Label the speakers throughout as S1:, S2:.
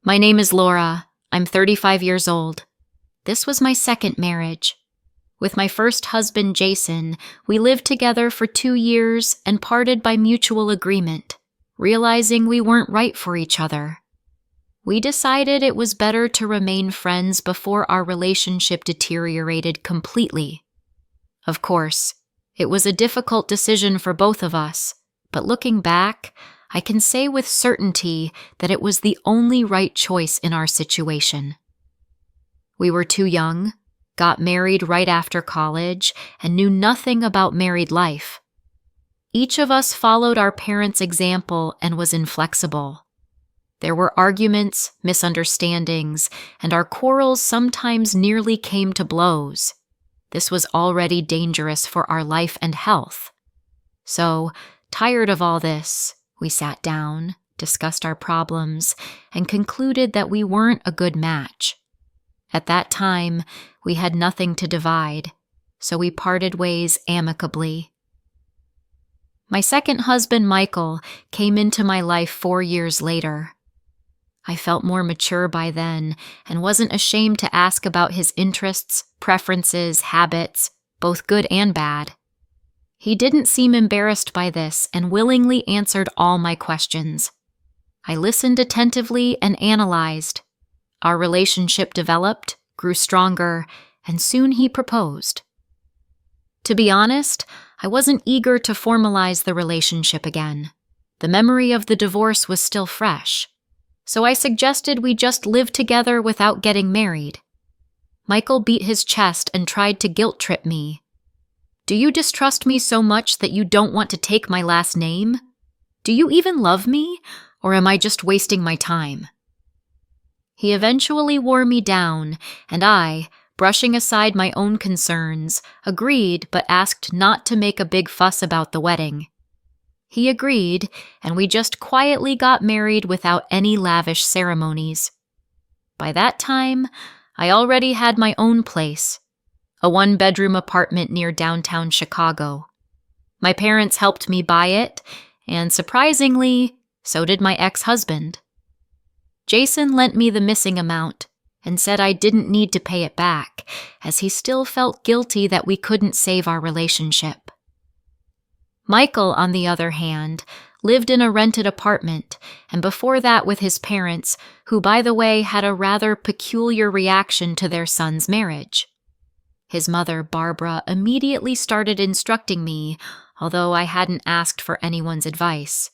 S1: My name is Laura. I'm 35 years old. This was my second marriage. With my first husband, Jason, we lived together for 2 years and parted by mutual agreement, realizing we weren't right for each other. We decided it was better to remain friends before our relationship deteriorated completely. Of course, it was a difficult decision for both of us, but looking back, I can say with certainty that it was the only right choice in our situation. We were too young, got married right after college, and knew nothing about married life. Each of us followed our parents' example and was inflexible. There were arguments, misunderstandings, and our quarrels sometimes nearly came to blows. This was already dangerous for our life and health. So, tired of all this, we sat down, discussed our problems, and concluded that we weren't a good match. At that time, we had nothing to divide, so we parted ways amicably. My second husband, Michael, came into my life 4 years later. I felt more mature by then and wasn't ashamed to ask about his interests, preferences, habits, both good and bad. He didn't seem embarrassed by this and willingly answered all my questions. I listened attentively and analyzed. Our relationship developed, grew stronger, and soon he proposed. To be honest, I wasn't eager to formalize the relationship again. The memory of the divorce was still fresh. So I suggested we just live together without getting married. Michael beat his chest and tried to guilt-trip me. Do you distrust me so much that you don't want to take my last name? Do you even love me, or am I just wasting my time? He eventually wore me down, and I, brushing aside my own concerns, agreed but asked not to make a big fuss about the wedding. He agreed, and we just quietly got married without any lavish ceremonies. By that time, I already had my own place, a 1-bedroom apartment near downtown Chicago. My parents helped me buy it, and surprisingly, so did my ex-husband. Jason lent me the missing amount and said I didn't need to pay it back, as he still felt guilty that we couldn't save our relationship. Michael, on the other hand, lived in a rented apartment, and before that with his parents, who, by the way, had a rather peculiar reaction to their son's marriage. His mother, Barbara, immediately started instructing me, although I hadn't asked for anyone's advice.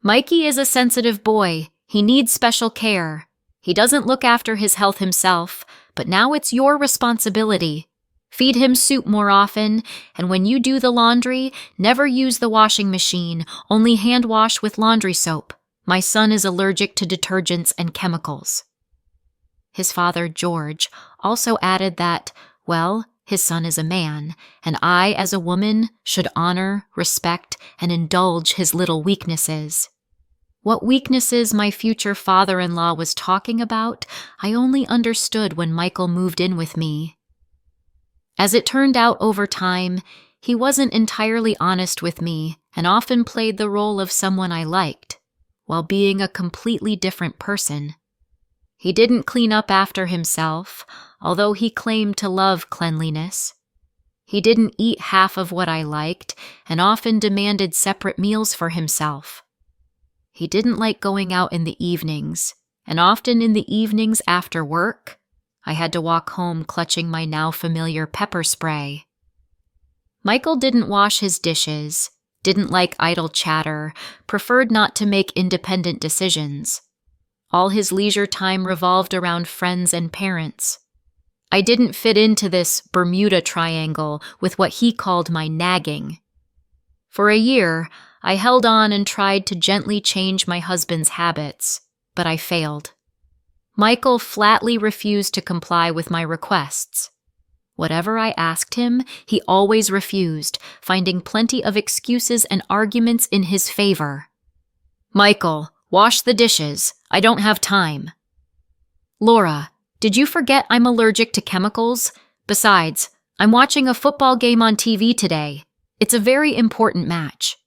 S1: Mikey is a sensitive boy. He needs special care. He doesn't look after his health himself, but now it's your responsibility. Feed him soup more often, and when you do the laundry, never use the washing machine, only hand wash with laundry soap. My son is allergic to detergents and chemicals. His father, George, also added that, well, his son is a man, and I, as a woman, should honor, respect, and indulge his little weaknesses. What weaknesses my future father-in-law was talking about, I only understood when Michael moved in with me. As it turned out over time, he wasn't entirely honest with me and often played the role of someone I liked, while being a completely different person. He didn't clean up after himself, although he claimed to love cleanliness. He didn't eat half of what I liked and often demanded separate meals for himself. He didn't like going out in the evenings, and often in the evenings after work, I had to walk home clutching my now familiar pepper spray. Michael didn't wash his dishes, didn't like idle chatter, preferred not to make independent decisions. All his leisure time revolved around friends and parents. I didn't fit into this Bermuda Triangle with what he called my nagging. For a year, I held on and tried to gently change my husband's habits, but I failed. Michael flatly refused to comply with my requests. Whatever I asked him, he always refused, finding plenty of excuses and arguments in his favor. Michael, wash the dishes. I don't have time. Laura, did you forget I'm allergic to chemicals? Besides, I'm watching a football game on TV today. It's a very important match.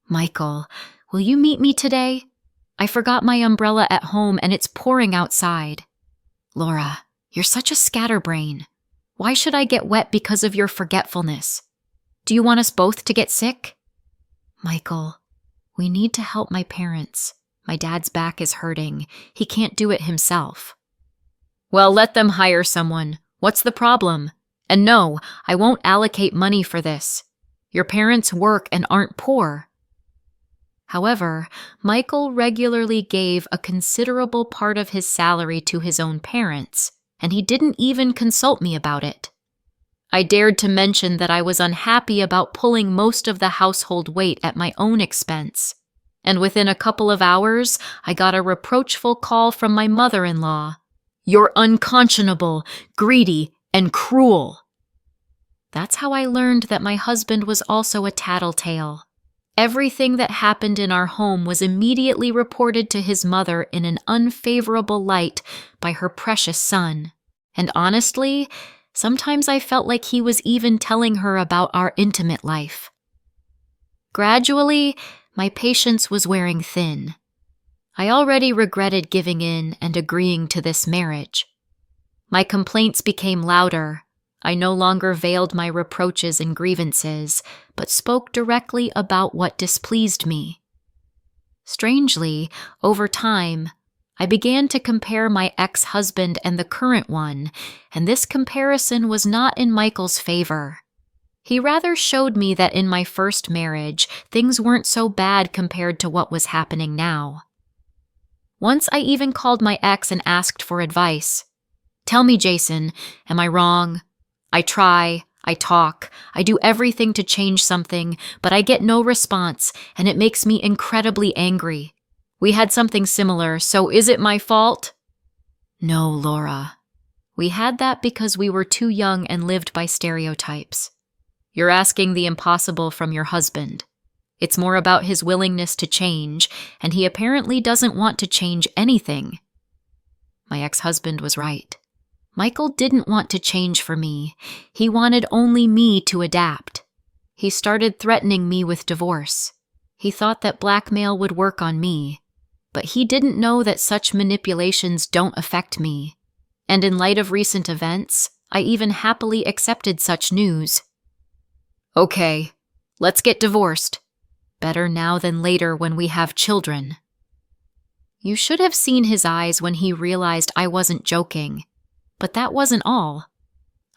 S1: Michael, will you meet me today? I forgot my umbrella at home and it's pouring outside. Laura, you're such a scatterbrain. Why should I get wet because of your forgetfulness? Do you want us both to get sick? Michael, we need to help my parents. My dad's back is hurting. He can't do it himself. Well, let them hire someone. What's the problem? And no, I won't allocate money for this. Your parents work and aren't poor. However, Michael regularly gave a considerable part of his salary to his own parents, and he didn't even consult me about it. I dared to mention that I was unhappy about pulling most of the household weight at my own expense, and within a couple of hours, I got a reproachful call from my mother-in-law. You're unconscionable, greedy, and cruel. That's how I learned that my husband was also a tattletale. Everything that happened in our home was immediately reported to his mother in an unfavorable light by her precious son. And honestly, sometimes I felt like he was even telling her about our intimate life. Gradually, my patience was wearing thin. I already regretted giving in and agreeing to this marriage. My complaints became louder. I no longer veiled my reproaches and grievances, but spoke directly about what displeased me. Strangely, over time, I began to compare my ex-husband and the current one, and this comparison was not in Michael's favor. He rather showed me that in my first marriage, things weren't so bad compared to what was happening now. Once I even called my ex and asked for advice. Tell me, Jason, am I wrong? I try, I talk, I do everything to change something, but I get no response, and it makes me incredibly angry. We had something similar, so is it my fault? No, Laura. We had that because we were too young and lived by stereotypes. You're asking the impossible from your husband. It's more about his willingness to change, and he apparently doesn't want to change anything. My ex-husband was right. Michael didn't want to change for me. He wanted only me to adapt. He started threatening me with divorce. He thought that blackmail would work on me, but he didn't know that such manipulations don't affect me. And in light of recent events, I even happily accepted such news. Okay, let's get divorced. Better now than later when we have children. You should have seen his eyes when he realized I wasn't joking. But that wasn't all.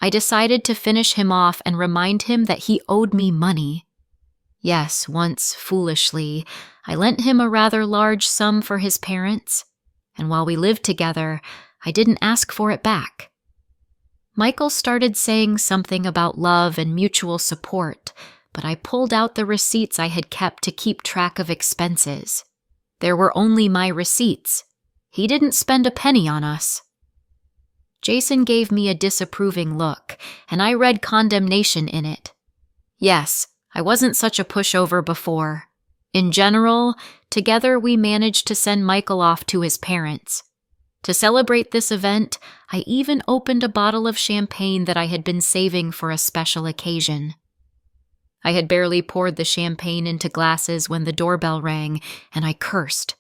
S1: I decided to finish him off and remind him that he owed me money. Yes, once, foolishly, I lent him a rather large sum for his parents, and while we lived together, I didn't ask for it back. Michael started saying something about love and mutual support, but I pulled out the receipts I had kept to keep track of expenses. There were only my receipts. He didn't spend a penny on us. Jason gave me a disapproving look, and I read condemnation in it. Yes, I wasn't such a pushover before. In general, together we managed to send Michael off to his parents. To celebrate this event, I even opened a bottle of champagne that I had been saving for a special occasion. I had barely poured the champagne into glasses when the doorbell rang, and I cursed.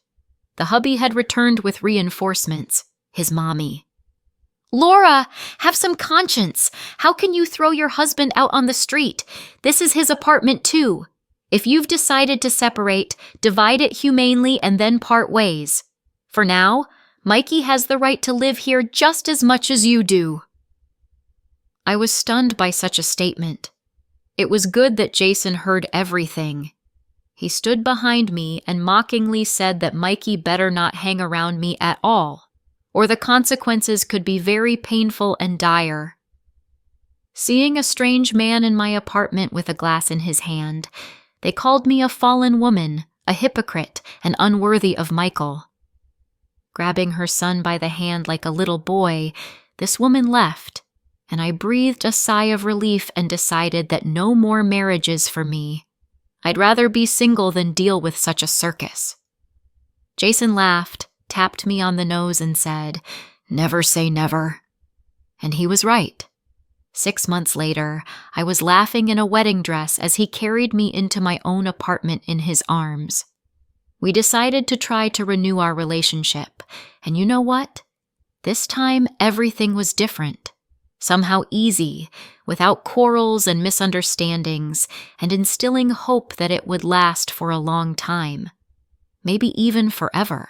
S1: The hubby had returned with reinforcements, his mommy. Laura, have some conscience. How can you throw your husband out on the street? This is his apartment too. If you've decided to separate, divide it humanely and then part ways. For now, Mikey has the right to live here just as much as you do. I was stunned by such a statement. It was good that Jason heard everything. He stood behind me and mockingly said that Mikey better not hang around me at all, or the consequences could be very painful and dire. Seeing a strange man in my apartment with a glass in his hand, they called me a fallen woman, a hypocrite, and unworthy of Michael. Grabbing her son by the hand like a little boy, this woman left, and I breathed a sigh of relief and decided that no more marriages for me. I'd rather be single than deal with such a circus. Jason laughed, tapped me on the nose and said, "Never say never." And he was right. 6 months later, I was laughing in a wedding dress as he carried me into my own apartment in his arms. We decided to try to renew our relationship, and you know what? This time, everything was different. Somehow easy, without quarrels and misunderstandings, and instilling hope that it would last for a long time. Maybe even forever.